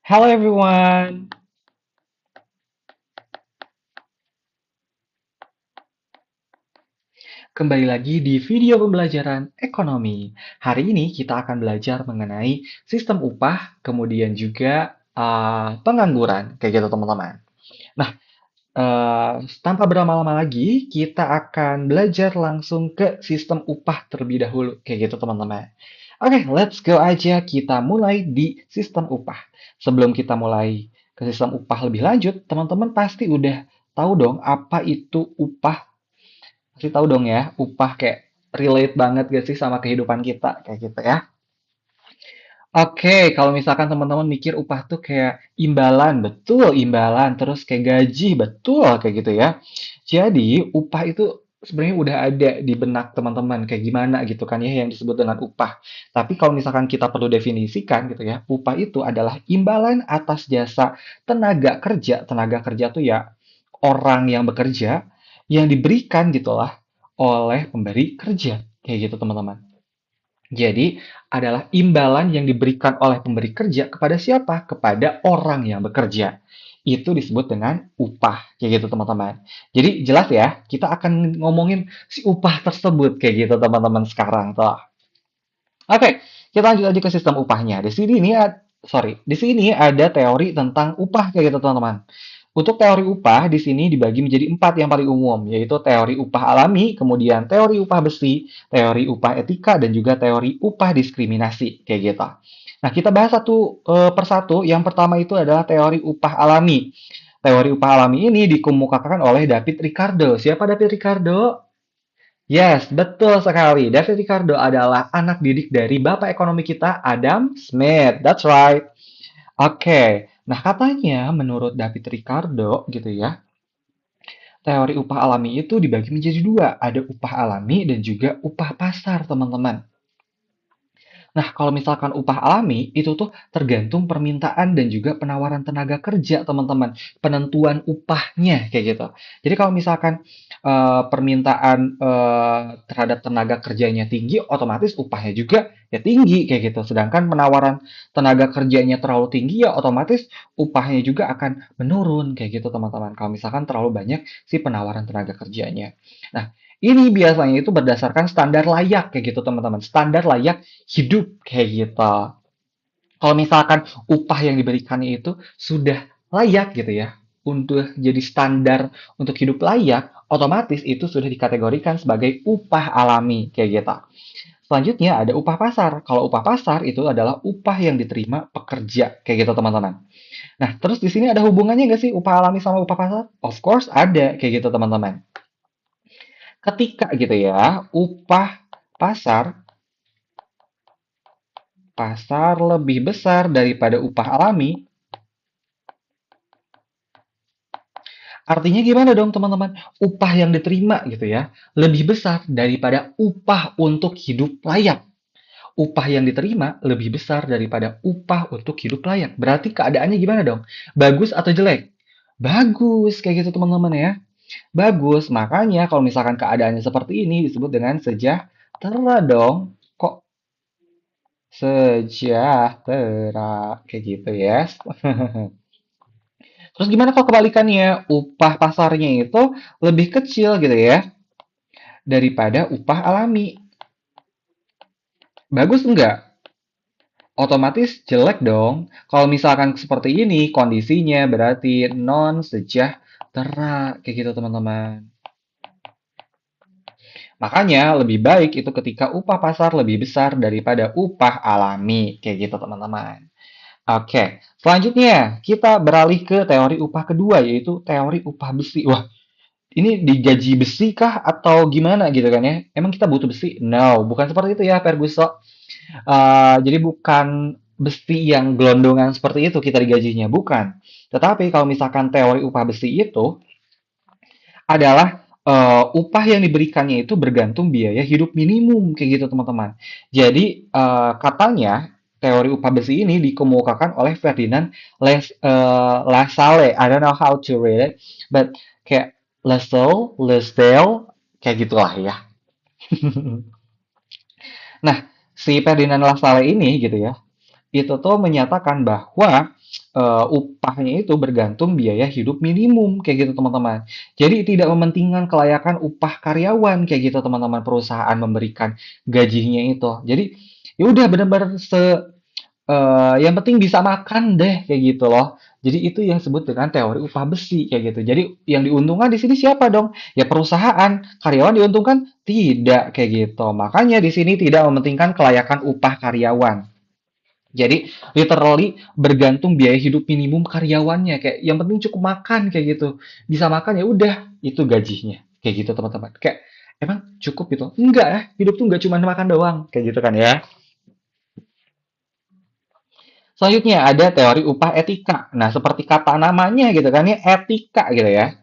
Hello everyone, kembali lagi di video pembelajaran ekonomi. Hari ini kita akan belajar mengenai sistem upah, kemudian juga pengangguran, kayak gitu teman-teman. Nah, tanpa berlama-lama lagi, kita akan belajar langsung ke sistem upah terlebih dahulu, kayak gitu teman-teman. Oke, let's go aja kita mulai di sistem upah. Sebelum kita mulai ke sistem upah lebih lanjut, teman-teman pasti udah tahu dong apa itu upah. Pasti tahu dong ya, upah kayak relate banget gak sih sama kehidupan kita kayak gitu ya. Oke, kalau misalkan teman-teman mikir upah tuh kayak imbalan, betul imbalan, terus kayak gaji, betul kayak gitu ya. Jadi, upah itu sebenarnya udah ada di benak teman-teman kayak gimana gitu kan ya yang disebut dengan upah. Tapi kalau misalkan kita perlu definisikan gitu ya, upah itu adalah imbalan atas jasa tenaga kerja. Tenaga kerja tuh ya orang yang bekerja yang diberikan gitulah oleh pemberi kerja. Kayak gitu teman-teman. Jadi, adalah imbalan yang diberikan oleh pemberi kerja kepada siapa? Kepada orang yang bekerja. Itu disebut dengan upah, kayak gitu teman-teman. Jadi jelas ya, kita akan ngomongin si upah tersebut kayak gitu teman-teman sekarang tuh. Oke, kita lanjut aja ke sistem upahnya. Di sini ada teori tentang upah kayak gitu teman-teman. Untuk teori upah di sini dibagi menjadi empat yang paling umum, yaitu teori upah alami, kemudian teori upah besi, teori upah etika, dan juga teori upah diskriminasi, kayak gitu. Nah, kita bahas satu persatu. Yang pertama itu adalah teori upah alami. Teori upah alami ini dikemukakan oleh David Ricardo. Siapa David Ricardo? Yes, betul sekali. David Ricardo adalah anak didik dari Bapak Ekonomi kita, Adam Smith. That's right. Oke, nah katanya menurut David Ricardo gitu ya, teori upah alami itu dibagi menjadi dua, ada upah alami dan juga upah pasar, teman-teman. Nah, kalau misalkan upah alami, itu tuh tergantung permintaan dan juga penawaran tenaga kerja, teman-teman. Penentuan upahnya, kayak gitu. Jadi kalau misalkan permintaan terhadap tenaga kerjanya tinggi, otomatis upahnya juga ya tinggi, kayak gitu. Sedangkan penawaran tenaga kerjanya terlalu tinggi, ya otomatis upahnya juga akan menurun, kayak gitu, teman-teman. Kalau misalkan terlalu banyak si penawaran tenaga kerjanya. Nah, ini biasanya itu berdasarkan standar layak kayak gitu teman-teman. Standar layak hidup kayak gitu. Kalau misalkan upah yang diberikannya itu sudah layak gitu ya, untuk jadi standar untuk hidup layak, otomatis itu sudah dikategorikan sebagai upah alami kayak gitu. Selanjutnya ada upah pasar. Kalau upah pasar itu adalah upah yang diterima pekerja kayak gitu teman-teman. Nah, terus di sini ada hubungannya nggak sih upah alami sama upah pasar? Of course ada kayak gitu teman-teman. Ketika gitu ya, upah pasar pasar lebih besar daripada upah alami, artinya gimana dong teman-teman? Upah yang diterima gitu ya, lebih besar daripada upah untuk hidup layak. Upah yang diterima lebih besar daripada upah untuk hidup layak. Berarti keadaannya gimana dong? Bagus atau jelek? Bagus, kayak gitu teman-teman ya. Bagus, makanya kalau misalkan keadaannya seperti ini disebut dengan sejahtera dong. Kok sejahtera kayak gitu ya. Terus gimana kalau kebalikannya? Upah pasarnya itu lebih kecil gitu ya daripada upah alami. Bagus enggak? Otomatis jelek dong. Kalau misalkan seperti ini kondisinya berarti non sejahtera kayak gitu teman-teman. Makanya lebih baik itu ketika upah pasar lebih besar daripada upah alami kayak gitu teman-teman. Oke, selanjutnya kita beralih ke teori upah kedua yaitu teori upah besi. Wah, ini digaji besi kah atau gimana gitu kan ya? Emang kita butuh besi? No, bukan seperti itu ya, Ferguson. Jadi bukan besi yang gelondongan seperti itu kita digajinya, bukan. Tetapi kalau misalkan teori upah besi itu adalah upah yang diberikannya itu bergantung biaya hidup minimum kayak gitu teman-teman. Jadi katanya teori upah besi ini dikemukakan oleh Ferdinand Lassalle. I don't know how to read it, but kayak Lassalle, kayak gitulah ya. Nah, si Ferdinand Lassalle ini gitu ya, itu tuh menyatakan bahwa upahnya itu bergantung biaya hidup minimum kayak gitu teman-teman. Jadi tidak mementingkan kelayakan upah karyawan kayak gitu teman-teman, perusahaan memberikan gajinya itu. Jadi ya udah benar-benar yang penting bisa makan deh kayak gitu loh. Jadi itu yang disebut dengan teori upah besi kayak gitu. Jadi yang diuntungkan di sini siapa dong? Ya perusahaan. Karyawan diuntungkan? Tidak kayak gitu. Makanya di sini tidak mementingkan kelayakan upah karyawan. Jadi literally bergantung biaya hidup minimum karyawannya, kayak yang penting cukup makan kayak gitu. Bisa makan ya udah, itu gajinya. Kayak gitu teman-teman. Kayak emang cukup gitu. Enggak ya, hidup tuh enggak cuma makan doang kayak gitu kan ya. Selanjutnya ada teori upah etika. Nah, seperti kata namanya gitu kan ya, etika gitu ya.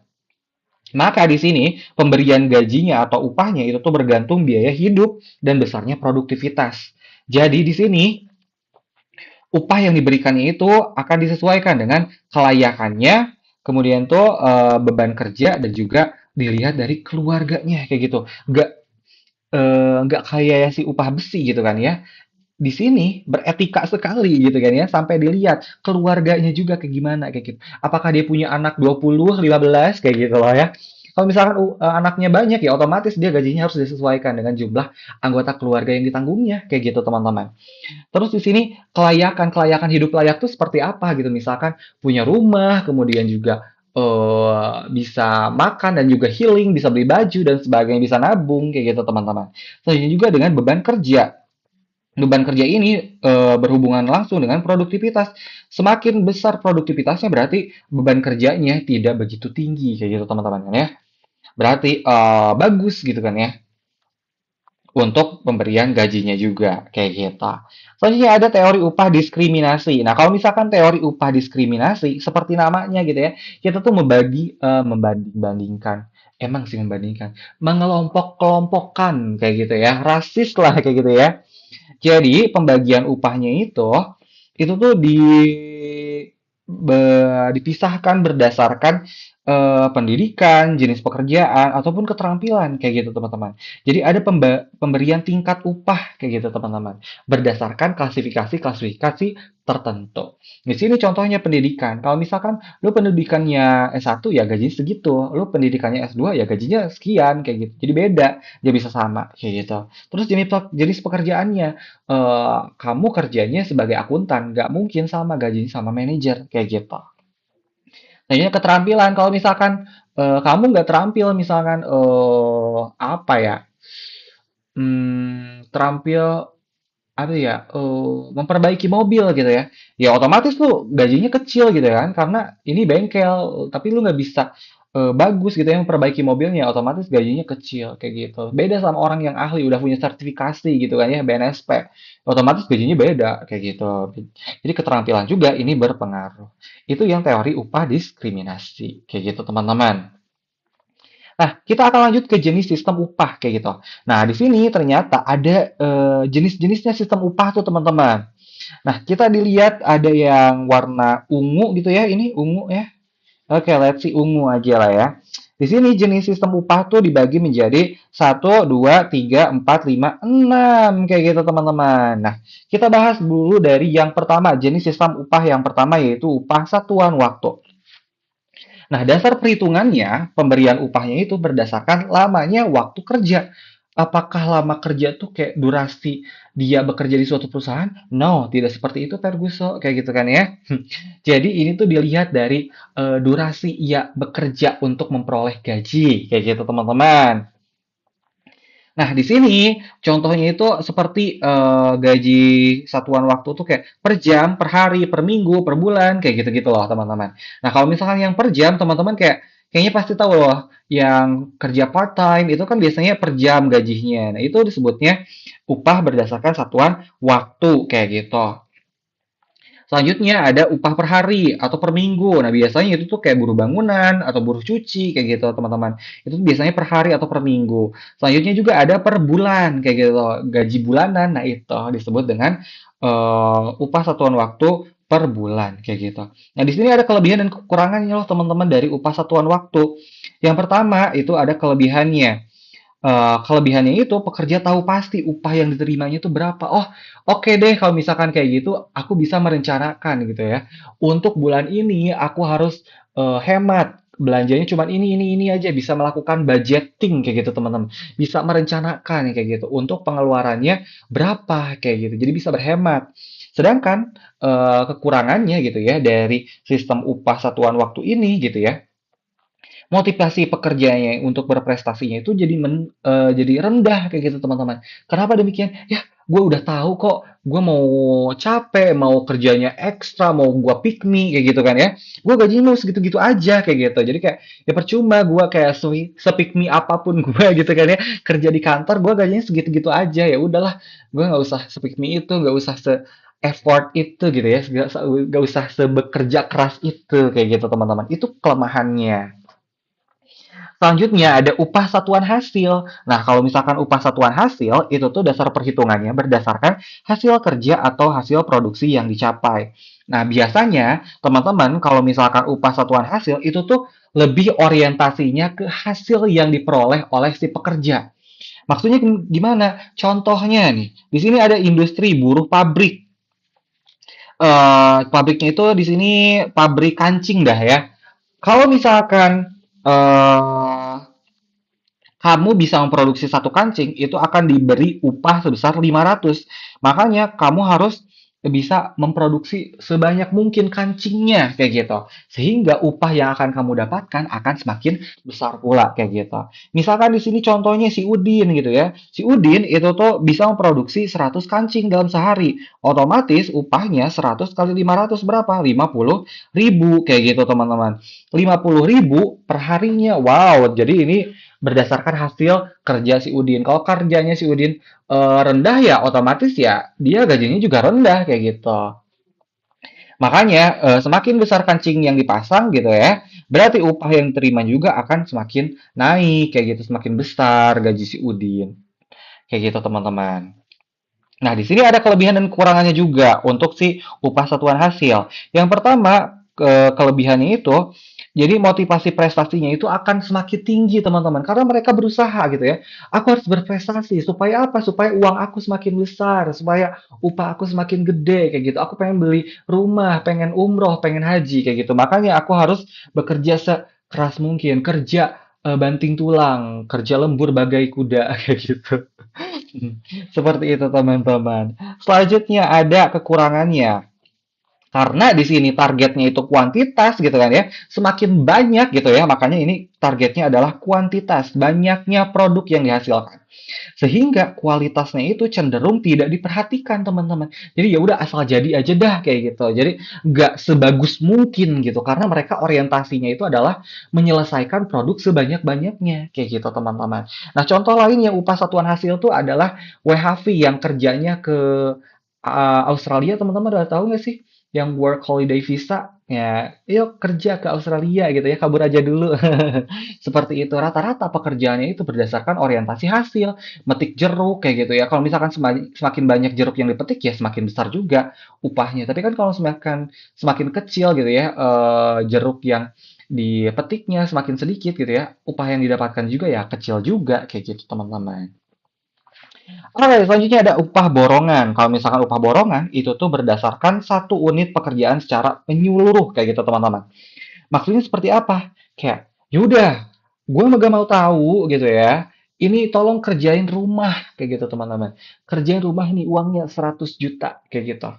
Maka di sini pemberian gajinya atau upahnya itu tuh bergantung biaya hidup dan besarnya produktivitas. Jadi di sini upah yang diberikannya itu akan disesuaikan dengan kelayakannya, kemudian tuh beban kerja dan juga dilihat dari keluarganya kayak gitu. Nggak kayak si upah besi gitu kan ya. Di sini beretika sekali gitu kan ya, sampai dilihat keluarganya juga kayak gimana kayak gitu. Apakah dia punya anak 20, 15 kayak gitu loh ya. Kalau misalkan anaknya banyak ya otomatis dia gajinya harus disesuaikan dengan jumlah anggota keluarga yang ditanggungnya kayak gitu teman-teman. Terus di sini kelayakan hidup layak tuh seperti apa gitu. Misalkan punya rumah, kemudian juga bisa makan dan juga healing, bisa beli baju dan sebagainya, bisa nabung kayak gitu teman-teman. Selanjutnya juga dengan beban kerja. Beban kerja ini berhubungan langsung dengan produktivitas. Semakin besar produktivitasnya berarti beban kerjanya tidak begitu tinggi kayak gitu teman-teman kan ya. Berarti bagus gitu kan ya untuk pemberian gajinya juga kayak gitu. Selanjutnya ada teori upah diskriminasi. Nah, kalau misalkan teori upah diskriminasi seperti namanya gitu ya, kita tuh membanding-bandingkan. Emang sih membandingkan, mengelompok-kelompokkan kayak gitu ya, rasis lah kayak gitu ya. Jadi pembagian upahnya itu tuh dipisahkan berdasarkan pendidikan, jenis pekerjaan, ataupun keterampilan kayak gitu teman-teman. Jadi ada pemberian tingkat upah kayak gitu teman-teman, berdasarkan klasifikasi-klasifikasi tertentu. Di sini contohnya pendidikan. Kalau misalkan lu pendidikannya S1 ya gajinya segitu, lu pendidikannya S2 ya gajinya sekian kayak gitu. Jadi beda, dia bisa sama kayak gitu. Terus jenis pekerjaannya, kamu kerjanya sebagai akuntan, nggak mungkin sama gajinya sama manajer kayak gitu. Nah, ini keterampilan. Kalau misalkan kamu nggak terampil, misalkan apa ya? Terampil apa ya? Memperbaiki mobil gitu ya. Ya otomatis tuh gajinya kecil gitu kan, karena ini bengkel, tapi lu nggak bisa bagus gitu ya memperbaiki mobilnya, otomatis gajinya kecil kayak gitu. Beda sama orang yang ahli udah punya sertifikasi gitu kan ya, BNSP. Otomatis gajinya beda kayak gitu. Jadi keterampilan juga ini berpengaruh. Itu yang teori upah diskriminasi kayak gitu teman-teman. Nah, kita akan lanjut ke jenis sistem upah kayak gitu. Nah, di sini ternyata ada jenis-jenisnya sistem upah tuh teman-teman. Nah, kita dilihat ada yang warna ungu gitu ya. Ini ungu ya. Oke, let's see ungu aja lah ya. Di sini jenis sistem upah tuh dibagi menjadi satu, 2, 3, 4, 5, 6 kayak gitu teman-teman. Nah, kita bahas dulu dari yang pertama, jenis sistem upah yang pertama yaitu upah satuan waktu. Nah, dasar perhitungannya, pemberian upahnya itu berdasarkan lamanya waktu kerja. Apakah lama kerja tuh kayak durasi dia bekerja di suatu perusahaan? No, tidak seperti itu Ferguson, kayak gitu kan ya. Jadi ini tuh dilihat dari durasi ia bekerja untuk memperoleh gaji, kayak gitu teman-teman. Nah, di sini contohnya itu seperti gaji satuan waktu tuh kayak per jam, per hari, per minggu, per bulan, kayak gitu-gitu loh, teman-teman. Nah, kalau misalkan yang per jam, teman-teman kayaknya pasti tahu loh, yang kerja part-time itu kan biasanya per jam gajinya. Nah, itu disebutnya upah berdasarkan satuan waktu, kayak gitu. Selanjutnya ada upah per hari atau per minggu. Nah, biasanya itu tuh kayak buruh bangunan atau buruh cuci kayak gitu, teman-teman. Itu tuh biasanya per hari atau per minggu. Selanjutnya juga ada per bulan kayak gitu, gaji bulanan. Nah, itu disebut dengan upah satuan waktu per bulan kayak gitu. Nah, di sini ada kelebihan dan kekurangannya loh, teman-teman, dari upah satuan waktu. Yang pertama itu ada kelebihannya. Kelebihannya itu pekerja tahu pasti upah yang diterimanya itu berapa. Oh, oke deh kalau misalkan kayak gitu, aku bisa merencanakan gitu ya. Untuk bulan ini aku harus hemat. Belanjanya cuma ini aja. Bisa melakukan budgeting kayak gitu teman-teman. Bisa merencanakan kayak gitu. Untuk pengeluarannya berapa kayak gitu. Jadi bisa berhemat. Sedangkan kekurangannya gitu ya dari sistem upah satuan waktu ini gitu ya, motivasi pekerjanya untuk berprestasinya itu jadi rendah kayak gitu teman-teman. Kenapa demikian? Ya, gue udah tahu kok, gue mau capek, mau kerjanya ekstra, mau gue pick me kayak gitu kan ya. Gue gajinya mau segitu-gitu aja kayak gitu. Jadi kayak ya percuma gue kayak sepick me apapun gue gitu kan ya. Kerja di kantor gue gajinya segitu-gitu aja. Ya udahlah, gue nggak usah sepick me itu, nggak usah effort itu gitu ya, nggak usah sebekerja keras itu kayak gitu teman-teman. Itu kelemahannya. Selanjutnya ada upah satuan hasil. Nah, kalau misalkan upah satuan hasil, itu tuh dasar perhitungannya berdasarkan hasil kerja atau hasil produksi yang dicapai. Nah, biasanya teman-teman kalau misalkan upah satuan hasil itu tuh lebih orientasinya ke hasil yang diperoleh oleh si pekerja. Maksudnya gimana? Contohnya nih, di sini ada industri buruh pabrik. Pabriknya itu di sini pabrik kancing dah ya. Kalau misalkan kamu bisa memproduksi satu kancing, itu akan diberi upah sebesar 500. Makanya kamu harus bisa memproduksi sebanyak mungkin kancingnya kayak gitu. Sehingga upah yang akan kamu dapatkan akan semakin besar pula kayak gitu. Misalkan di sini contohnya si Udin gitu ya. Si Udin itu tuh bisa memproduksi 100 kancing dalam sehari. Otomatis upahnya 100 kali 500 berapa? 50.000 kayak gitu teman-teman. 50.000 per harinya. Wow, jadi ini berdasarkan hasil kerja si Udin. Kalau kerjanya si Udin rendah ya otomatis ya dia gajinya juga rendah kayak gitu. Makanya semakin besar kancing yang dipasang gitu ya, berarti upah yang diterima juga akan semakin naik kayak gitu, semakin besar gaji si Udin. Kayak gitu teman-teman. Nah, di sini ada kelebihan dan kekurangannya juga untuk si upah satuan hasil. Yang pertama, kelebihannya itu, jadi motivasi prestasinya itu akan semakin tinggi, teman-teman. Karena mereka berusaha gitu ya. Aku harus berprestasi. Supaya apa? Supaya uang aku semakin besar. Supaya upah aku semakin gede, kayak gitu. Aku pengen beli rumah, pengen umroh, pengen haji, kayak gitu. Makanya aku harus bekerja sekeras mungkin. Kerja banting tulang, kerja lembur bagai kuda, kayak gitu. Seperti itu teman-teman. Selanjutnya ada kekurangannya. Karena di sini targetnya itu kuantitas gitu kan ya. Semakin banyak gitu ya, makanya ini targetnya adalah kuantitas, banyaknya produk yang dihasilkan. Sehingga kualitasnya itu cenderung tidak diperhatikan teman-teman. Jadi ya udah asal jadi aja dah kayak gitu. Jadi nggak sebagus mungkin gitu karena mereka orientasinya itu adalah menyelesaikan produk sebanyak-banyaknya kayak gitu teman-teman. Nah, contoh lainnya upah satuan hasil itu adalah WHV yang kerjanya ke Australia, teman-teman udah tahu nggak sih? Yang work holiday visa, ya, yuk kerja ke Australia gitu ya, kabur aja dulu. Seperti itu. Rata-rata pekerjaannya itu berdasarkan orientasi hasil, metik jeruk kayak gitu ya. Kalau misalkan semakin banyak jeruk yang dipetik ya semakin besar juga upahnya. Tapi kan kalau semakin semakin kecil gitu ya, jeruk yang dipetiknya semakin sedikit gitu ya, upah yang didapatkan juga ya kecil juga kayak gitu teman-teman. Oke, selanjutnya ada upah borongan. Kalau misalkan upah borongan, itu tuh berdasarkan satu unit pekerjaan secara menyeluruh kayak gitu teman-teman. Maksudnya seperti apa? Kayak, yaudah, gue gak mau tahu gitu ya. Ini tolong kerjain rumah kayak gitu teman-teman. Kerjain rumah nih uangnya 100 juta kayak gitu.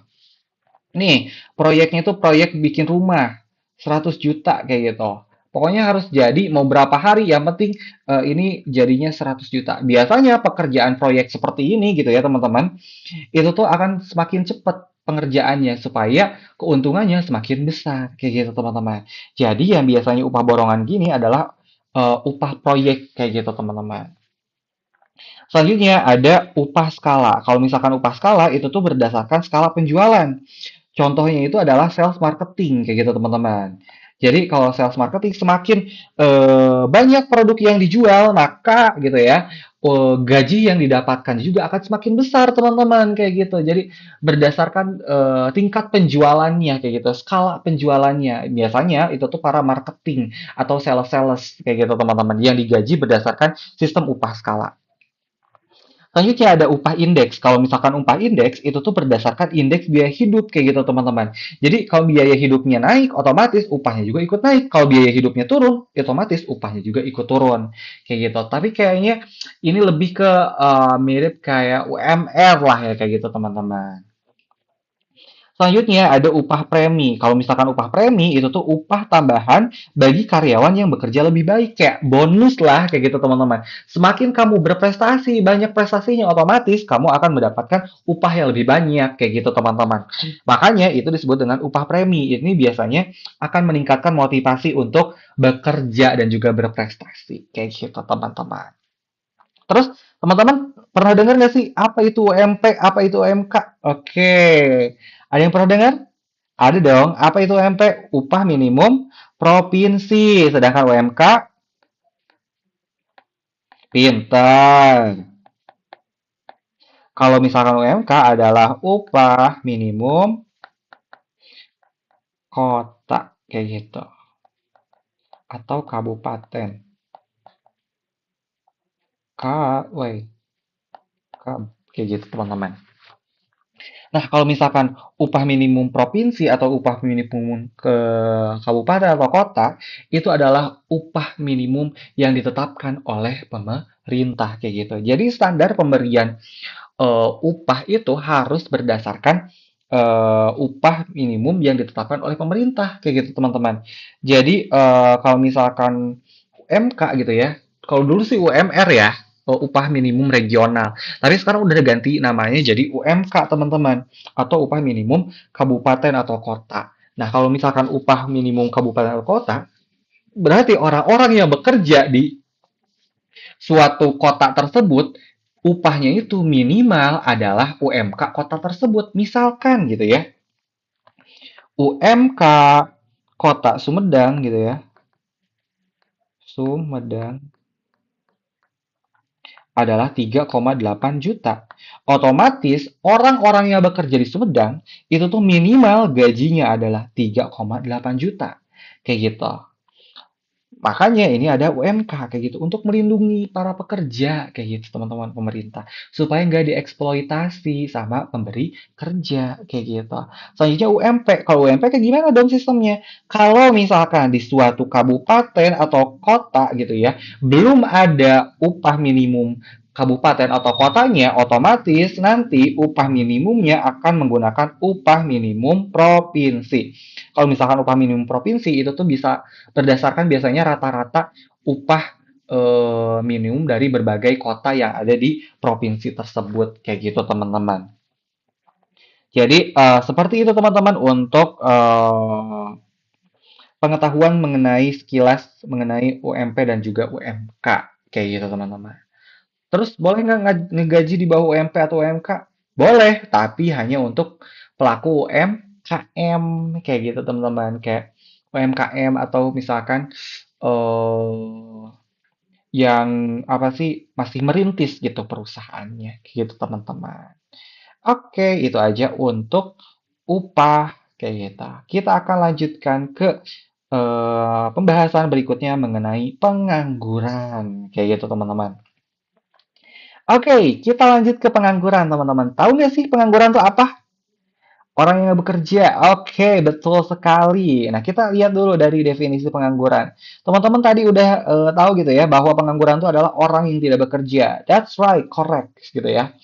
Nih, proyeknya itu proyek bikin rumah 100 juta kayak gitu. Pokoknya harus jadi mau berapa hari yang penting ini jadinya 100 juta. Biasanya pekerjaan proyek seperti ini gitu ya teman-teman, itu tuh akan semakin cepat pengerjaannya supaya keuntungannya semakin besar kayak gitu teman-teman. Jadi yang biasanya upah borongan gini adalah upah proyek kayak gitu teman-teman. Selanjutnya ada upah skala. Kalau misalkan upah skala itu tuh berdasarkan skala penjualan. Contohnya itu adalah sales marketing kayak gitu teman-teman. Jadi kalau sales marketing semakin banyak produk yang dijual, maka gitu ya, gaji yang didapatkan juga akan semakin besar teman-teman kayak gitu. Jadi berdasarkan tingkat penjualannya kayak gitu, skala penjualannya. Biasanya itu tuh para marketing atau sales-sales kayak gitu teman-teman yang digaji berdasarkan sistem upah skala. Selanjutnya ada upah indeks. Kalau misalkan upah indeks itu tuh berdasarkan indeks biaya hidup kayak gitu teman-teman. Jadi kalau biaya hidupnya naik, otomatis upahnya juga ikut naik. Kalau biaya hidupnya turun, otomatis upahnya juga ikut turun kayak gitu. Tapi kayaknya ini lebih ke mirip kayak UMR lah ya kayak gitu teman-teman. Selanjutnya ada upah premi. Kalau misalkan upah premi itu tuh upah tambahan bagi karyawan yang bekerja lebih baik, kayak bonus lah kayak gitu teman-teman. Semakin kamu berprestasi, banyak prestasinya, otomatis kamu akan mendapatkan upah yang lebih banyak kayak gitu teman-teman. Makanya itu disebut dengan upah premi. Ini biasanya akan meningkatkan motivasi untuk bekerja dan juga berprestasi kayak gitu teman-teman. Terus teman-teman pernah dengar nggak sih apa itu UMP, apa itu UMK? Oke, ada yang pernah dengar? Ada dong. Apa itu UMP? Upah minimum provinsi. Sedangkan UMK, pintar. Kalau misalkan UMK adalah upah minimum kota, kayak gitu. Atau kabupaten. Wait, kayak gitu teman-teman. Nah, kalau misalkan upah minimum provinsi atau upah minimum ke kabupaten atau kota, itu adalah upah minimum yang ditetapkan oleh pemerintah kayak gitu. Jadi standar pemberian upah itu harus berdasarkan upah minimum yang ditetapkan oleh pemerintah kayak gitu teman-teman. Jadi kalau misalkan UMK gitu ya, kalau dulu sih UMR ya, upah minimum regional. Tapi sekarang udah ganti namanya jadi UMK teman-teman, atau upah minimum kabupaten atau kota. Nah kalau misalkan upah minimum kabupaten atau kota, berarti orang-orang yang bekerja di suatu kota tersebut, upahnya itu minimal adalah UMK kota tersebut. Misalkan gitu ya, UMK kota Sumedang gitu ya, Sumedang adalah 3,8 juta. Otomatis orang-orang yang bekerja di Sumedang itu tuh minimal gajinya adalah 3,8 juta. Kayak gitu. Makanya ini ada UMK kayak gitu untuk melindungi para pekerja kayak gitu teman-teman pemerintah supaya nggak dieksploitasi sama pemberi kerja kayak gitu. Selanjutnya UMP. Kalau UMP kayak gimana dong sistemnya? Kalau misalkan di suatu kabupaten atau kota gitu ya, belum ada upah minimum kabupaten atau kotanya, otomatis nanti upah minimumnya akan menggunakan upah minimum provinsi. Kalau misalkan upah minimum provinsi itu tuh bisa berdasarkan biasanya rata-rata upah minimum dari berbagai kota yang ada di provinsi tersebut kayak gitu teman-teman. Jadi seperti itu teman-teman untuk pengetahuan mengenai sekilas mengenai UMP dan juga UMK kayak gitu teman-teman. Terus boleh nggak ngegaji di bawah UMP atau UMK? Boleh, tapi hanya untuk pelaku UMKM kayak gitu teman-teman. Kayak UMKM atau misalkan eh yang apa sih masih merintis gitu perusahaannya kayak gitu teman-teman. Oke, itu aja untuk upah kayak gitu. Kita akan lanjutkan ke pembahasan berikutnya mengenai pengangguran kayak gitu teman-teman. Oke, kita lanjut ke pengangguran, teman-teman. Tahu nggak sih pengangguran itu apa? Orang yang nggak bekerja. Oke, betul sekali. Nah, kita lihat dulu dari definisi pengangguran. Teman-teman tadi udah tahu gitu ya, bahwa pengangguran itu adalah orang yang tidak bekerja. That's right, correct gitu ya.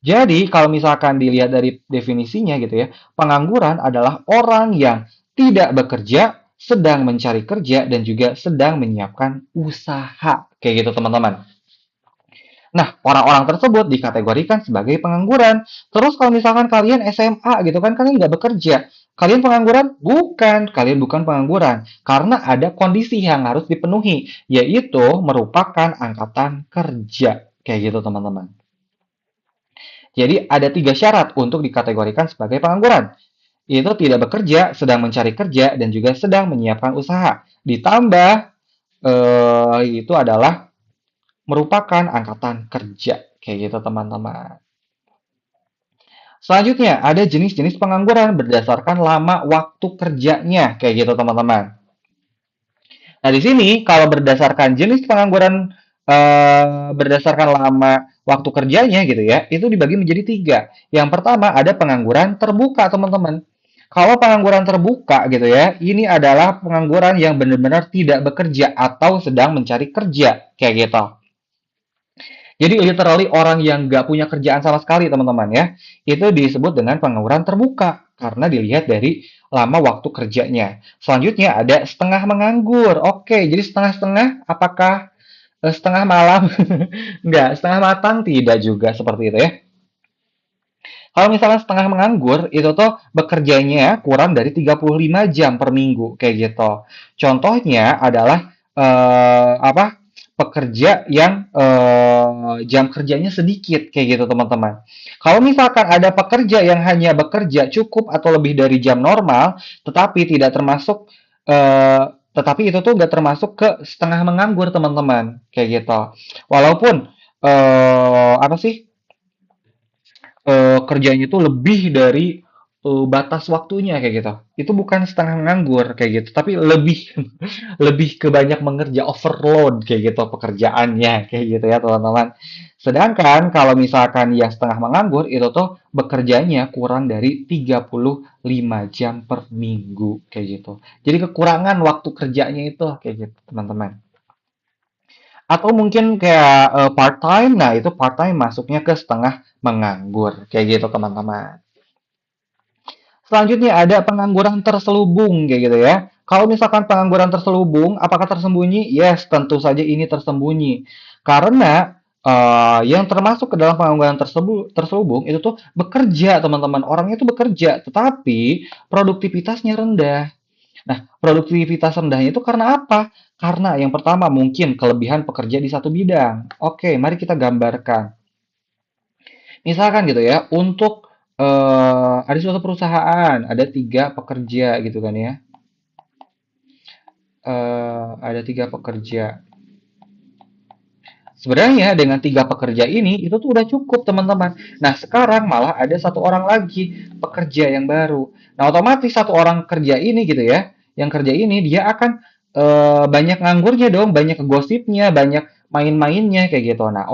Jadi, kalau misalkan dilihat dari definisinya gitu ya, pengangguran adalah orang yang tidak bekerja, sedang mencari kerja, dan juga sedang menyiapkan usaha. Kayak gitu, teman-teman. Nah, orang-orang tersebut dikategorikan sebagai pengangguran. Terus kalau misalkan kalian SMA gitu kan, kalian nggak bekerja. Kalian pengangguran? Bukan, kalian bukan pengangguran. Karena ada kondisi yang harus dipenuhi, yaitu merupakan angkatan kerja. Kayak gitu, teman-teman. Jadi ada tiga syarat untuk dikategorikan sebagai pengangguran. itu tidak bekerja, sedang mencari kerja, dan juga sedang menyiapkan usaha. Ditambah itu adalah merupakan angkatan kerja. Kayak gitu teman-teman. Selanjutnya, ada jenis-jenis pengangguran berdasarkan lama waktu kerjanya. Kayak gitu teman-teman. Nah, di sini kalau berdasarkan jenis pengangguran berdasarkan lama waktu kerjanya gitu ya, itu dibagi menjadi tiga. Yang pertama ada pengangguran terbuka, teman-teman. Kalau pengangguran terbuka gitu ya, ini adalah pengangguran yang benar-benar tidak bekerja atau sedang mencari kerja, kayak gitu. Jadi literally orang yang nggak punya kerjaan sama sekali, teman-teman ya, itu disebut dengan pengangguran terbuka karena dilihat dari lama waktu kerjanya. Selanjutnya ada setengah menganggur. Oke, jadi setengah-setengah, apakah setengah malam? Enggak, setengah matang tidak juga seperti itu ya. Kalau misalnya setengah menganggur, itu tuh bekerjanya kurang dari 35 jam per minggu, kayak gitu. Contohnya adalah apa? Pekerja yang jam kerjanya sedikit, kayak gitu teman-teman. Kalau misalkan ada pekerja yang hanya bekerja cukup atau lebih dari jam normal, tetapi tidak termasuk tetapi itu tuh nggak termasuk ke setengah menganggur teman-teman, kayak gitu. Walaupun apa sih kerjanya itu lebih dari batas waktunya kayak gitu. Itu bukan setengah nganggur kayak gitu, tapi lebih lebih ke banyak mengerja overload kayak gitu pekerjaannya kayak gitu ya teman-teman. Sedangkan kalau misalkan yang setengah menganggur itu tuh bekerjanya kurang dari 35 jam per minggu kayak gitu. Jadi kekurangan waktu kerjanya itu kayak gitu teman-teman. Atau mungkin kayak part time, nah itu part time masuknya ke setengah menganggur kayak gitu teman-teman. Selanjutnya ada pengangguran terselubung kayak gitu ya. Kalau misalkan pengangguran terselubung, apakah tersembunyi? Yes, tentu saja ini tersembunyi. Karena yang termasuk ke dalam pengangguran terselubung itu tuh bekerja, teman-teman. Orangnya itu bekerja, tetapi produktivitasnya rendah. Nah, produktivitas rendahnya itu karena apa? Karena yang pertama mungkin kelebihan pekerja di satu bidang. Oke, mari kita gambarkan. Misalkan gitu ya, untuk ada suatu perusahaan, ada tiga pekerja gitu kan ya. Ada tiga pekerja. Sebenarnya dengan tiga pekerja ini itu tuh udah cukup teman-teman. Nah sekarang malah ada satu orang lagi pekerja yang baru. Nah otomatis satu orang kerja ini gitu ya, yang kerja ini dia akan banyak nganggurnya dong, banyak gosipnya, banyak main-mainnya kayak gitu. Nah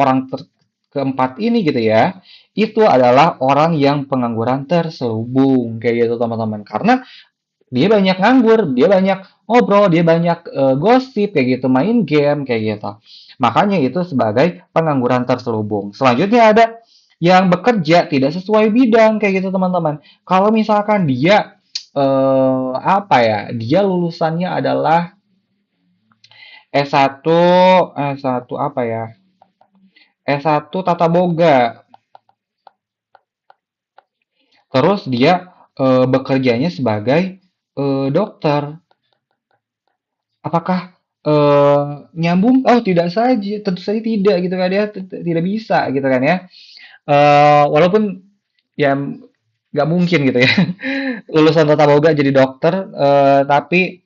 keempat ini gitu ya, itu adalah orang yang pengangguran terselubung kayak gitu teman-teman. Karena dia banyak nganggur, dia banyak ngobrol, dia banyak gosip kayak gitu, main game kayak gitu. Makanya itu sebagai pengangguran terselubung. Selanjutnya ada yang bekerja tidak sesuai bidang kayak gitu teman-teman. Kalau misalkan dia apa ya? Dia lulusannya adalah S1 S1 apa ya? S1 Tata Boga. Terus dia bekerjanya sebagai dokter. Apakah nyambung? Oh, tidak saja, tentu saja tidak gitu kan ya, tidak bisa gitu kan ya. Walaupun ya nggak mungkin gitu ya, lulusan tata boga jadi dokter, tapi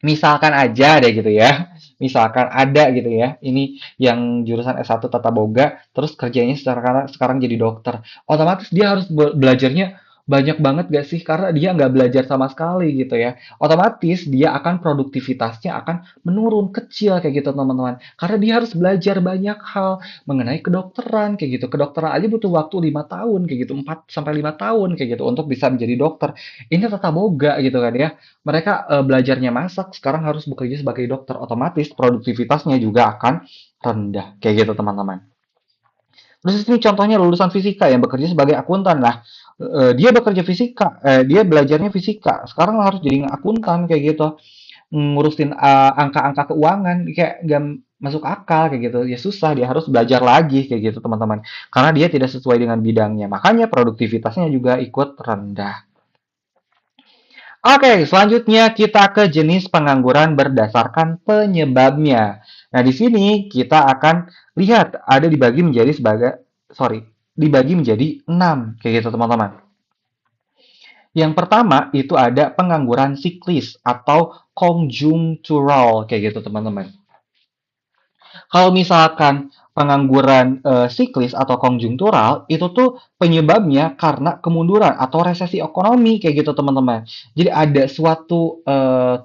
misalkan aja deh gitu ya, misalkan ada gitu ya, ini yang jurusan S1 tata boga, terus kerjanya sekarang sekarang jadi dokter, otomatis dia harus belajarnya banyak banget gak sih? Karena dia nggak belajar sama sekali gitu ya. Otomatis dia akan produktivitasnya akan menurun kecil kayak gitu teman-teman. Karena dia harus belajar banyak hal mengenai kedokteran kayak gitu. Kedokteran aja butuh waktu 5 tahun kayak gitu, 4 sampai 5 tahun kayak gitu untuk bisa menjadi dokter. Ini tata boga gitu kan ya. Mereka belajarnya masak, sekarang harus bekerja sebagai dokter. Otomatis produktivitasnya juga akan rendah kayak gitu teman-teman. Terus ini contohnya lulusan fisika yang bekerja sebagai akuntan. Nah, dia bekerja fisika, dia belajarnya fisika. Sekarang harus jadi akuntan kayak gitu, ngurusin angka-angka keuangan kayak nggak masuk akal kayak gitu. Ya susah, dia harus belajar lagi kayak gitu teman-teman. Karena dia tidak sesuai dengan bidangnya. Makanya produktivitasnya juga ikut rendah. Oke, selanjutnya kita ke jenis pengangguran berdasarkan penyebabnya. Nah, di sini kita akan lihat ada dibagi menjadi dibagi menjadi 6 kayak gitu teman-teman. Yang pertama itu ada pengangguran siklis atau konjungtural kayak gitu teman-teman. Kalau misalkan pengangguran siklis atau konjungtural itu tuh penyebabnya karena kemunduran atau resesi ekonomi kayak gitu teman-teman. Jadi ada suatu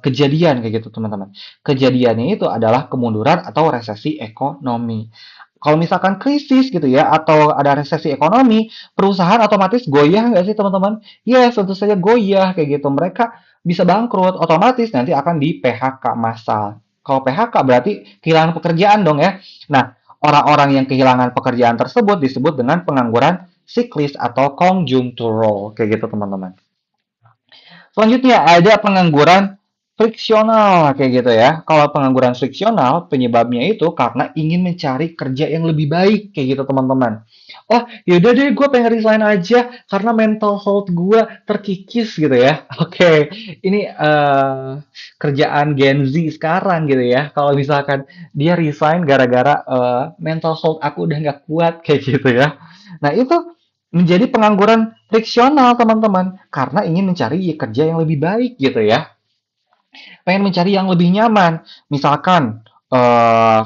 kejadian kayak gitu teman-teman. Kejadiannya itu adalah kemunduran atau resesi ekonomi. Kalau misalkan krisis gitu ya, atau ada resesi ekonomi, perusahaan otomatis goyah nggak sih teman-teman? Ya, tentu saja goyah kayak gitu. Mereka bisa bangkrut, otomatis nanti akan di PHK massal. Kalau PHK berarti kehilangan pekerjaan dong ya. Nah, orang-orang yang kehilangan pekerjaan tersebut disebut dengan pengangguran siklis atau konjungtural kayak gitu teman-teman. Selanjutnya ada pengangguran friksional kayak gitu ya. Kalau pengangguran friksional penyebabnya itu karena ingin mencari kerja yang lebih baik kayak gitu teman-teman. Oh, yaudah deh gue pengen resign aja karena mental health gue terkikis gitu ya. Oke, ini kerjaan Gen Z sekarang gitu ya. Kalau misalkan dia resign gara-gara mental health aku udah nggak kuat kayak gitu ya. Nah itu menjadi pengangguran friksional teman-teman karena ingin mencari kerja yang lebih baik gitu ya, pengen mencari yang lebih nyaman. Misalkan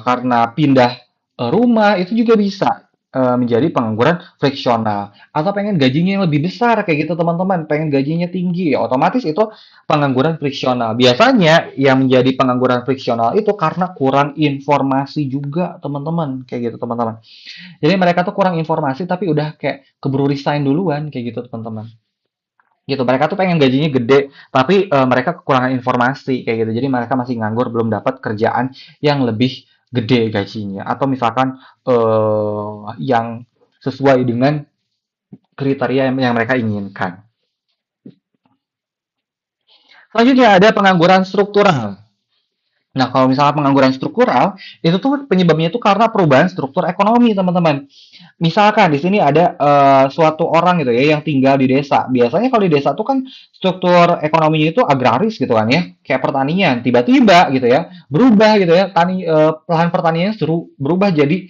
karena pindah rumah itu juga bisa menjadi pengangguran friksional. Atau pengen gajinya yang lebih besar kayak gitu teman-teman, pengen gajinya tinggi, ya otomatis itu pengangguran friksional. Biasanya yang menjadi pengangguran friksional itu karena kurang informasi juga teman-teman, kayak gitu teman-teman. Jadi mereka tuh kurang informasi tapi udah kayak keburu resign duluan kayak gitu teman-teman. Gitu. Mereka tuh pengen gajinya gede, tapi mereka kekurangan informasi kayak gitu. Jadi mereka masih nganggur, belum dapat kerjaan yang lebih gede gajinya. Atau misalkan yang sesuai dengan kriteria yang mereka inginkan. Selanjutnya ada pengangguran struktural. Nah, kalau misalnya pengangguran struktural, itu tuh penyebabnya itu karena perubahan struktur ekonomi, teman-teman. Misalkan di sini ada suatu orang gitu ya yang tinggal di desa. Biasanya kalau di desa tuh kan struktur ekonominya itu agraris gitu kan ya, kayak pertanian. Tiba-tiba gitu ya, berubah gitu ya, lahan pertaniannya suruh berubah jadi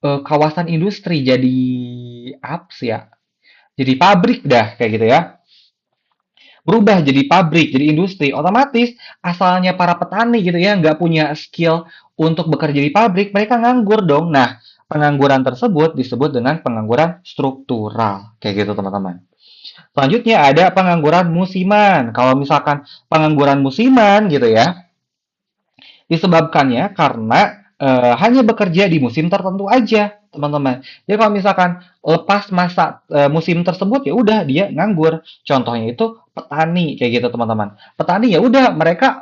kawasan industri, jadi apa sih ya? Jadi pabrik dah kayak gitu ya, berubah jadi pabrik, jadi industri, otomatis asalnya para petani gitu ya, nggak punya skill untuk bekerja di pabrik, mereka nganggur dong. Nah, pengangguran tersebut disebut dengan pengangguran struktural, kayak gitu teman-teman. Selanjutnya ada pengangguran musiman. Kalau misalkan pengangguran musiman gitu ya, disebabkannya karena hanya bekerja di musim tertentu aja, teman-teman. Jadi kalau misalkan lepas masa musim tersebut ya udah dia nganggur. Contohnya itu petani kayak gitu, teman-teman. Petani ya udah mereka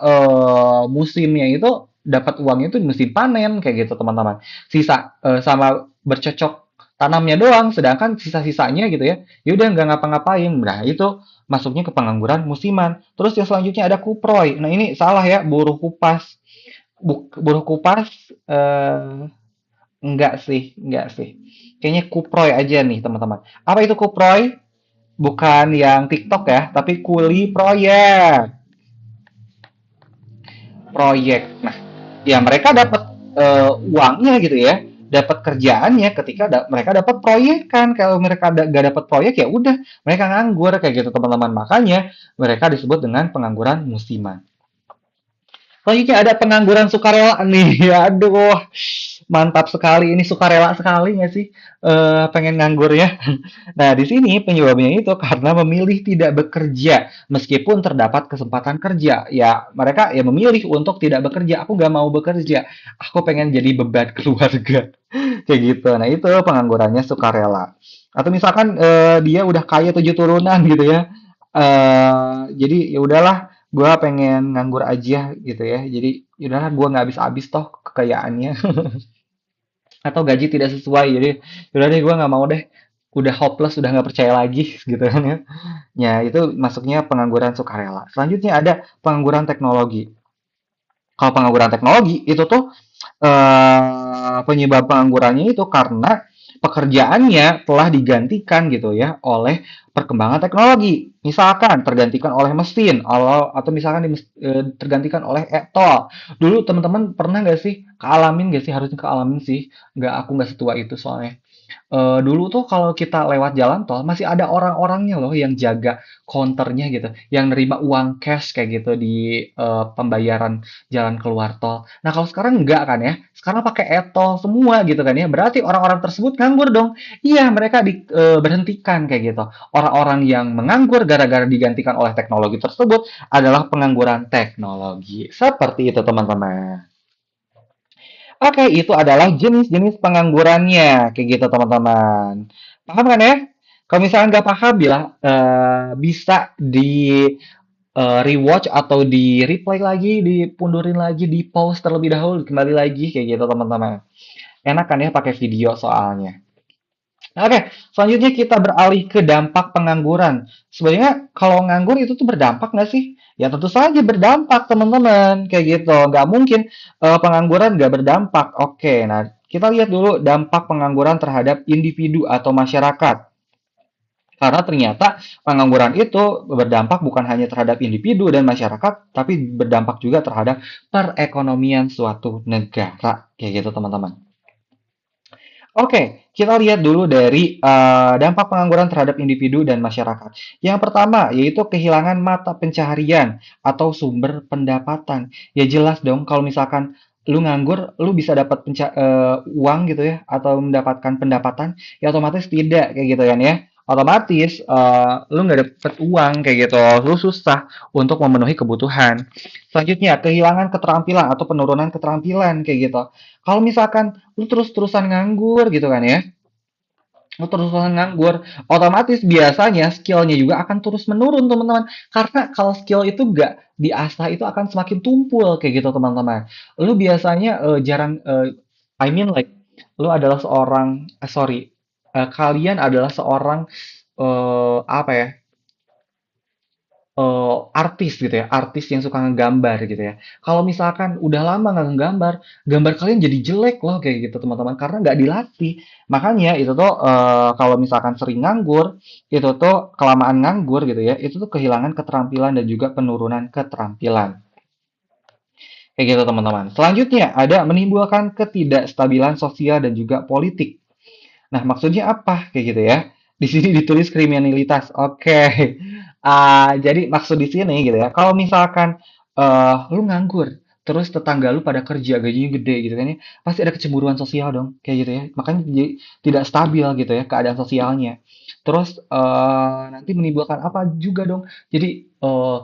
musimnya itu dapat uangnya itu di musim panen kayak gitu, teman-teman. Sisa sama bercocok tanamnya doang, sedangkan sisa-sisanya gitu ya, ya udah nggak ngapa-ngapain. Nah, itu masuknya ke pengangguran musiman. Terus yang selanjutnya ada kuproy. Nah, ini salah ya, buruh kupas. Buruh kupas, enggak sih. Kayaknya kuproy aja nih, teman-teman. Apa itu kuproy? Bukan yang TikTok ya, tapi kuli proyek. Proyek. Nah, ya mereka dapat uangnya gitu ya, dapat kerjaannya ketika mereka dapat proyekan. Kalau mereka nggak dapat proyek ya udah mereka nganggur kayak gitu teman-teman. Makanya mereka disebut dengan pengangguran musiman. Selanjutnya ada pengangguran sukarela nih. Aduh, mantap sekali. Ini sukarela sekali nggak sih? Pengen nganggur ya. Nah, di sini penyebabnya itu karena memilih tidak bekerja meskipun terdapat kesempatan kerja. Ya, mereka ya memilih untuk tidak bekerja. Aku nggak mau bekerja. Aku pengen jadi beban keluarga. Kayak gitu. Nah, itu penganggurannya sukarela. Atau misalkan dia udah kaya 7 turunan gitu ya. Jadi ya udahlah, gue pengen nganggur aja gitu ya. Jadi ya udahlah, gue nggak habis-habis toh kekayaannya. Atau gaji tidak sesuai. Jadi ya udah deh, gue nggak mau deh. Udah hopeless, udah nggak percaya lagi gitu kan ya. Ya itu masuknya pengangguran sukarela. Selanjutnya ada pengangguran teknologi. Kalau pengangguran teknologi itu tuh penyebab penganggurannya itu karena pekerjaannya telah digantikan gitu ya oleh perkembangan teknologi. Misalkan tergantikan oleh mesin, atau misalkan tergantikan oleh etol. Dulu teman-teman pernah nggak sih kealamin nggak sih? Harusnya kealamin sih. Nggak, aku nggak setua itu soalnya. Dulu tuh kalau kita lewat jalan tol masih ada orang-orangnya loh yang jaga counternya gitu, yang nerima uang cash kayak gitu di pembayaran jalan keluar tol. Nah kalau sekarang enggak kan ya, sekarang pakai e-tol semua gitu kan ya, berarti orang-orang tersebut nganggur dong. Iya mereka berhentikan kayak gitu. Orang-orang yang menganggur gara-gara digantikan oleh teknologi tersebut adalah pengangguran teknologi. Seperti itu teman-teman. Oke, itu adalah jenis-jenis penganggurannya, kayak gitu teman-teman. Paham kan ya? Kalau misalnya nggak paham, bilang bisa di rewatch atau di replay lagi, dipundurin lagi, di pause terlebih dahulu, kembali lagi kayak gitu teman-teman. Enak kan ya pakai video soalnya. Oke, selanjutnya kita beralih ke dampak pengangguran. Sebenarnya kalau nganggur itu tuh berdampak nggak sih? Ya tentu saja berdampak teman-teman, kayak gitu. Nggak mungkin pengangguran nggak berdampak. Oke, nah kita lihat dulu dampak pengangguran terhadap individu atau masyarakat. Karena ternyata pengangguran itu berdampak bukan hanya terhadap individu dan masyarakat, tapi berdampak juga terhadap perekonomian suatu negara, kayak gitu teman-teman. Oke, kita lihat dulu dari dampak pengangguran terhadap individu dan masyarakat. Yang pertama yaitu kehilangan mata pencaharian atau sumber pendapatan. Ya jelas dong kalau misalkan lu nganggur, lu bisa dapat uang gitu ya atau mendapatkan pendapatan, ya otomatis tidak kayak gitu kan ya. Otomatis lu nggak dapet uang kayak gitu, lu susah untuk memenuhi kebutuhan. Selanjutnya, kehilangan keterampilan atau penurunan keterampilan kayak gitu. Kalau misalkan lu terus-terusan nganggur gitu kan ya, lu terus-terusan nganggur, otomatis biasanya skillnya juga akan terus menurun teman-teman. Karena kalau skill itu gak diasah itu akan semakin tumpul kayak gitu teman-teman. Lu biasanya jarang, I mean like, lu adalah seorang, sorry, kalian adalah seorang, apa ya, artis gitu ya, artis yang suka ngegambar gitu ya. Kalau misalkan udah lama nggak ngegambar, gambar kalian jadi jelek loh kayak gitu teman-teman karena nggak dilatih. Makanya itu tuh kalau misalkan sering nganggur, itu tuh kelamaan nganggur gitu ya, itu tuh kehilangan keterampilan dan juga penurunan keterampilan. Kayak gitu teman-teman. Selanjutnya ada menimbulkan ketidakstabilan sosial dan juga politik. Nah, maksudnya apa? Kayak gitu ya. Di sini ditulis kriminalitas. Oke. Jadi maksud di sini gitu ya. Kalau misalkan lu nganggur, terus tetangga lu pada kerja, gajinya gede gitu kan ya, pasti ada kecemburuan sosial dong, kayak gitu ya. Makanya jadi tidak stabil gitu ya keadaan sosialnya. Terus nanti menimbulkan apa juga dong? Jadi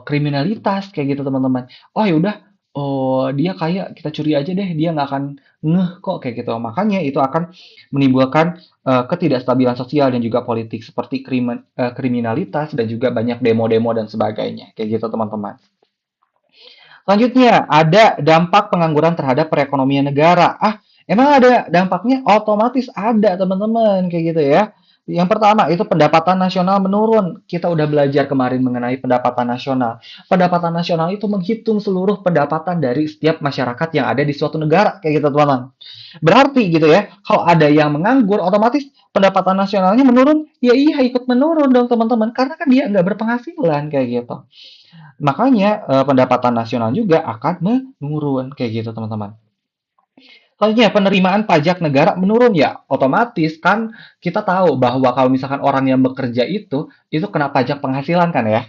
kriminalitas kayak gitu teman-teman. Oh ya udah, oh dia kaya kita curi aja deh, dia nggak akan ngeh kok kayak gitu. Makanya itu akan menimbulkan ketidakstabilan sosial dan juga politik seperti kriminalitas dan juga banyak demo-demo dan sebagainya. Kayak gitu teman-teman. Selanjutnya, ada dampak pengangguran terhadap perekonomian negara. Emang ada dampaknya? Otomatis ada, teman-teman, kayak gitu ya. Yang pertama, itu pendapatan nasional menurun. Kita udah belajar kemarin mengenai pendapatan nasional. Pendapatan nasional itu menghitung seluruh pendapatan dari setiap masyarakat yang ada di suatu negara, kayak gitu, teman-teman. Berarti gitu ya, kalau ada yang menganggur, otomatis pendapatan nasionalnya menurun. Ya iya, ikut menurun dong, teman-teman. Karena kan dia nggak berpenghasilan, kayak gitu. Makanya pendapatan nasional juga akan menurun kayak gitu teman-teman. Selanjutnya penerimaan pajak negara menurun ya otomatis kan kita tahu bahwa kalau misalkan orang yang bekerja itu kena pajak penghasilan kan ya.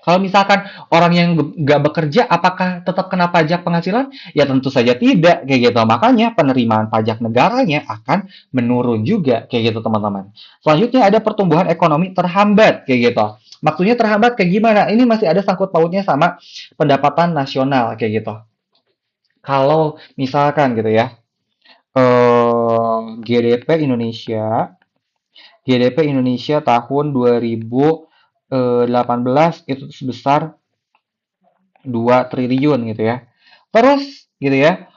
Kalau misalkan orang yang nggak bekerja, apakah tetap kena pajak penghasilan? Ya tentu saja tidak, kayak gitu. Makanya penerimaan pajak negaranya akan menurun juga, kayak gitu teman-teman. Selanjutnya ada pertumbuhan ekonomi terhambat, kayak gitu. Maksudnya terhambat kayak gimana? Ini masih ada sangkut pautnya sama pendapatan nasional, kayak gitu. Kalau misalkan gitu ya, GDP Indonesia, GDP Indonesia tahun 2018 itu sebesar 2 triliun gitu ya. Terus gitu ya,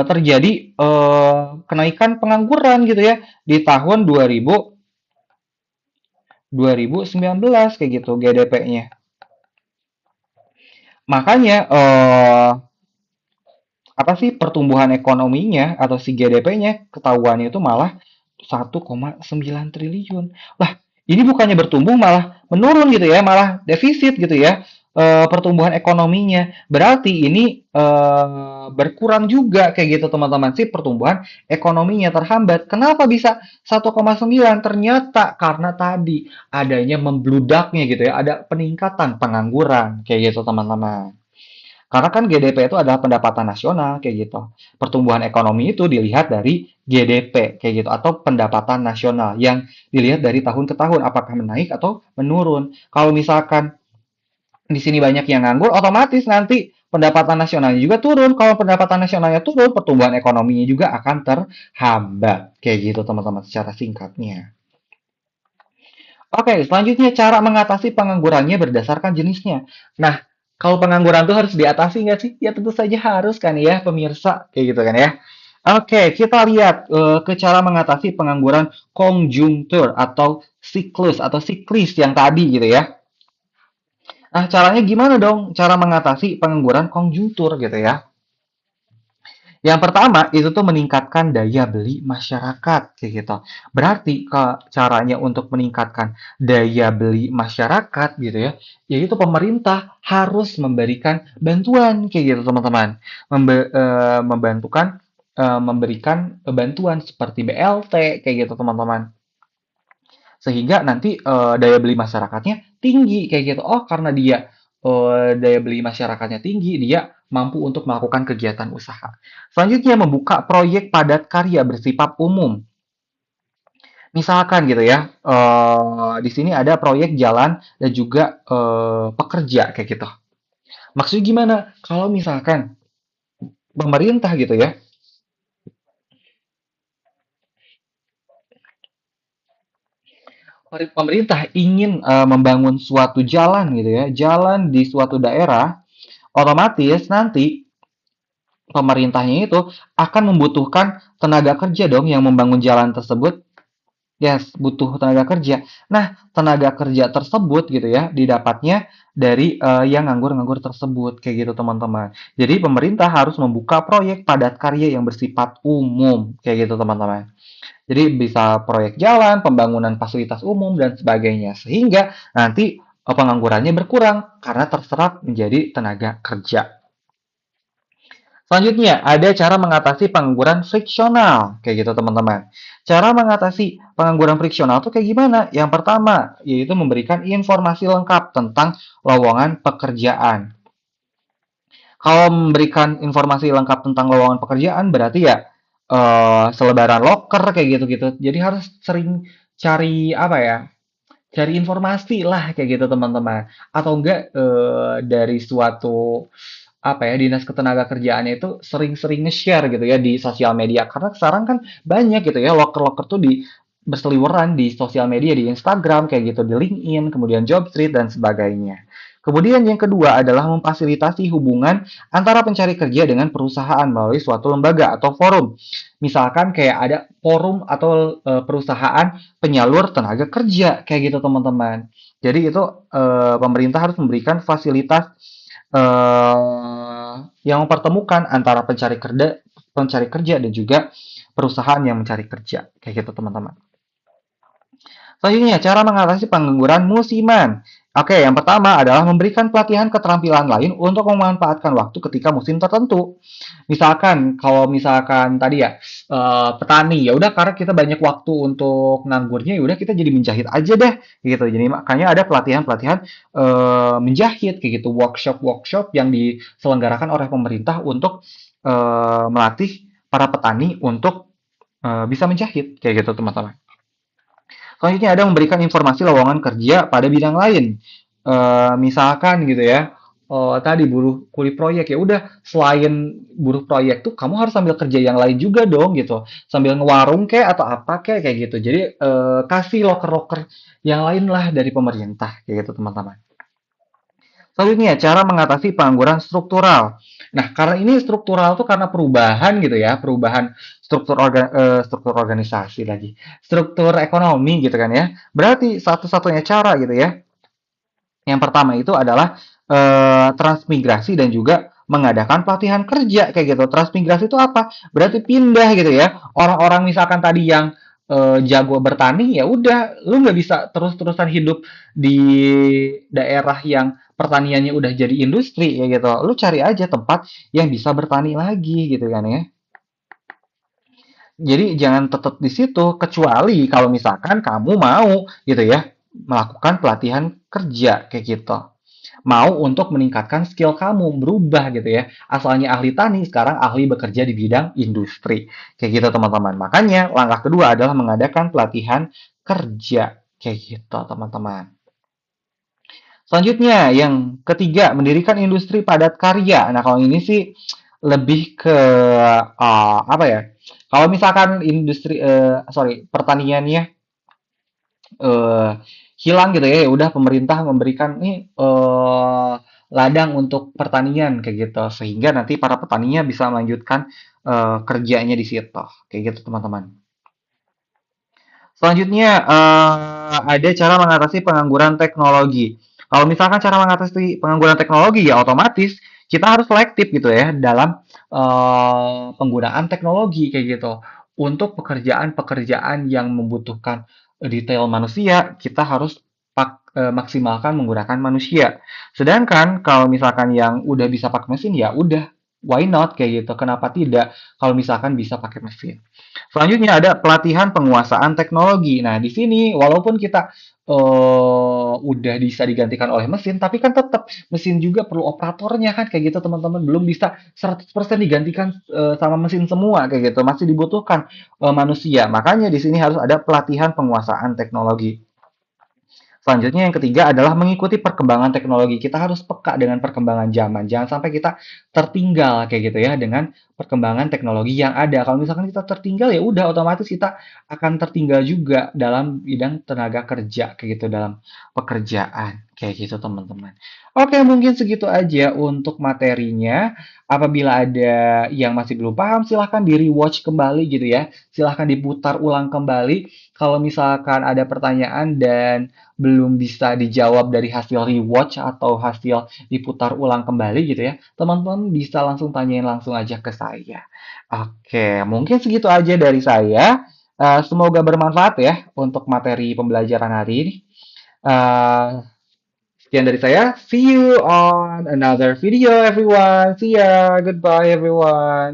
terjadi kenaikan pengangguran gitu ya di tahun 2019 kayak gitu GDP-nya. Makanya apa sih pertumbuhan ekonominya atau si GDP-nya ketahuannya itu malah 1,9 triliun. Lah, ini bukannya bertumbuh malah menurun gitu ya, malah defisit gitu ya. pertumbuhan ekonominya. Berarti ini berkurang juga kayak gitu teman-teman sih pertumbuhan ekonominya terhambat. Kenapa bisa 1,9? Ternyata karena tadi adanya membludaknya gitu ya, ada peningkatan pengangguran kayak gitu teman-teman. Karena kan GDP itu adalah pendapatan nasional kayak gitu. Pertumbuhan ekonomi itu dilihat dari GDP kayak gitu atau pendapatan nasional yang dilihat dari tahun ke tahun apakah menaik atau menurun. Kalau misalkan di sini banyak yang nganggur, otomatis nanti pendapatan nasionalnya juga turun. Kalau pendapatan nasionalnya turun, pertumbuhan ekonominya juga akan terhambat. Kayak gitu teman-teman secara singkatnya. Oke, selanjutnya cara mengatasi penganggurannya berdasarkan jenisnya. Nah, kalau pengangguran tuh harus diatasi nggak sih? Ya tentu saja harus kan ya, pemirsa. Kayak gitu kan ya. Oke, kita lihat ke cara mengatasi pengangguran konjungtur atau siklus atau siklis yang tadi gitu ya. Nah, caranya gimana dong cara mengatasi pengangguran konjungtur gitu ya? Yang pertama itu tuh meningkatkan daya beli masyarakat kayak gitu. Berarti caranya untuk meningkatkan daya beli masyarakat gitu ya, yaitu pemerintah harus memberikan bantuan kayak gitu teman-teman. Memberikan bantuan seperti BLT kayak gitu teman-teman. Sehingga nanti daya beli masyarakatnya tinggi kayak gitu. Oh, karena dia daya beli masyarakatnya tinggi, dia mampu untuk melakukan kegiatan usaha. Selanjutnya membuka proyek padat karya bersifat umum. Misalkan gitu ya, di sini ada proyek jalan dan juga pekerja kayak gitu. Maksudnya gimana? Kalau misalkan pemerintah gitu ya, pemerintah ingin membangun suatu jalan gitu ya, jalan di suatu daerah, otomatis nanti pemerintahnya itu akan membutuhkan tenaga kerja dong yang membangun jalan tersebut. Yes, butuh tenaga kerja. Nah, tenaga kerja tersebut gitu ya, didapatnya dari yang nganggur-nganggur tersebut kayak gitu teman-teman. Jadi pemerintah harus membuka proyek padat karya yang bersifat umum kayak gitu teman-teman. Jadi bisa proyek jalan, pembangunan fasilitas umum dan sebagainya sehingga nanti penganggurannya berkurang karena terserap menjadi tenaga kerja. Selanjutnya, ada cara mengatasi pengangguran friksional. Kayak gitu, teman-teman. Cara mengatasi pengangguran friksional itu kayak gimana? Yang pertama, yaitu memberikan informasi lengkap tentang lowongan pekerjaan. Kalau memberikan informasi lengkap tentang lowongan pekerjaan, berarti ya selebaran loker kayak gitu-gitu. Jadi harus sering cari apa ya? Cari informasi lah kayak gitu teman-teman. Atau enggak dari suatu apa ya dinas ketenagakerjaannya itu sering-sering nge-share gitu ya di sosial media karena sekarang kan banyak gitu ya loker-loker tuh di berseliweran di sosial media di Instagram kayak gitu di LinkedIn kemudian Jobstreet dan sebagainya. Kemudian yang kedua adalah memfasilitasi hubungan antara pencari kerja dengan perusahaan melalui suatu lembaga atau forum. Misalkan kayak ada forum atau perusahaan penyalur tenaga kerja kayak gitu teman-teman. Jadi itu pemerintah harus memberikan fasilitas yang mempertemukan antara pencari kerja dan juga perusahaan yang mencari kerja kayak gitu teman-teman. Selanjutnya, cara mengatasi pengangguran musiman. Oke, yang pertama adalah memberikan pelatihan keterampilan lain untuk memanfaatkan waktu ketika musim tertentu. Misalkan, kalau misalkan tadi ya petani, ya udah karena kita banyak waktu untuk nganggurnya, ya udah kita jadi menjahit aja deh, gitu. Jadi makanya ada pelatihan-pelatihan menjahit, kayak gitu, workshop-workshop yang diselenggarakan oleh pemerintah untuk melatih para petani untuk bisa menjahit, kayak gitu teman-teman. Selanjutnya ada memberikan informasi lowongan kerja pada bidang lain. Misalkan gitu ya, tadi buruh kuli proyek ya udah selain buruh proyek tuh kamu harus sambil kerja yang lain juga dong gitu. Sambil ngewarung kayak atau apa kayak gitu. Jadi kasih loker-loker yang lain lah dari pemerintah kayak gitu teman-teman. Selanjutnya, cara mengatasi pengangguran struktural. Nah, karena ini struktural tuh karena perubahan gitu ya, perubahan struktur organisasi lagi, struktur ekonomi gitu kan ya. Berarti satu-satunya cara gitu ya. Yang pertama itu adalah transmigrasi dan juga mengadakan pelatihan kerja kayak gitu. Transmigrasi itu apa? Berarti pindah gitu ya. Orang-orang misalkan tadi yang jago bertani ya udah lu nggak bisa terus-terusan hidup di daerah yang pertaniannya udah jadi industri ya gitu, lu cari aja tempat yang bisa bertani lagi gitu kan ya. Jadi jangan tetap di situ kecuali kalau misalkan kamu mau gitu ya melakukan pelatihan kerja kayak gitu. Mau untuk meningkatkan skill kamu, berubah gitu ya. Asalnya ahli tani, sekarang ahli bekerja di bidang industri. Kayak gitu teman-teman. Makanya langkah kedua adalah mengadakan pelatihan kerja. Kayak gitu teman-teman. Selanjutnya, yang ketiga, mendirikan industri padat karya. Nah, kalau ini sih lebih ke apa ya? Kalau misalkan industri, sorry, pertaniannya eh, hilang gitu ya, ya udah pemerintah memberikan nih ladang untuk pertanian kayak gitu, sehingga nanti para petaninya bisa melanjutkan kerjanya di situ, kayak gitu teman-teman. Selanjutnya, ada cara mengatasi pengangguran teknologi. Kalau misalkan cara mengatasi pengangguran teknologi, ya otomatis kita harus selektif gitu ya dalam penggunaan teknologi kayak gitu. Untuk pekerjaan-pekerjaan yang membutuhkan detail manusia, kita harus maksimalkan menggunakan manusia. Sedangkan kalau misalkan yang udah bisa pakai mesin, ya udah, why not kayak gitu. Kenapa tidak kalau misalkan bisa pakai mesin? Selanjutnya ada pelatihan penguasaan teknologi. Nah, di sini walaupun kita udah bisa digantikan oleh mesin, tapi kan tetap mesin juga perlu operatornya kan kayak gitu teman-teman. Belum bisa 100% digantikan sama mesin semua kayak gitu. Masih dibutuhkan manusia. Makanya di sini harus ada pelatihan penguasaan teknologi. Selanjutnya yang ketiga adalah mengikuti perkembangan teknologi. Kita harus peka dengan perkembangan zaman. Jangan sampai kita tertinggal kayak gitu ya dengan perkembangan teknologi yang ada. Kalau misalkan kita tertinggal ya udah otomatis kita akan tertinggal juga dalam bidang tenaga kerja kayak gitu dalam pekerjaan kayak gitu teman-teman. Oke, mungkin segitu aja untuk materinya. Apabila ada yang masih belum paham, silahkan di rewatch kembali gitu ya. Silahkan diputar ulang kembali. Kalau misalkan ada pertanyaan dan belum bisa dijawab dari hasil rewatch atau hasil diputar ulang kembali gitu ya, teman-teman bisa langsung tanyain langsung aja ke saya. Oke, mungkin segitu aja dari saya. Semoga bermanfaat ya untuk materi pembelajaran hari ini. Eh, Sekian dari saya. See you on another video, everyone. See ya. Goodbye, everyone.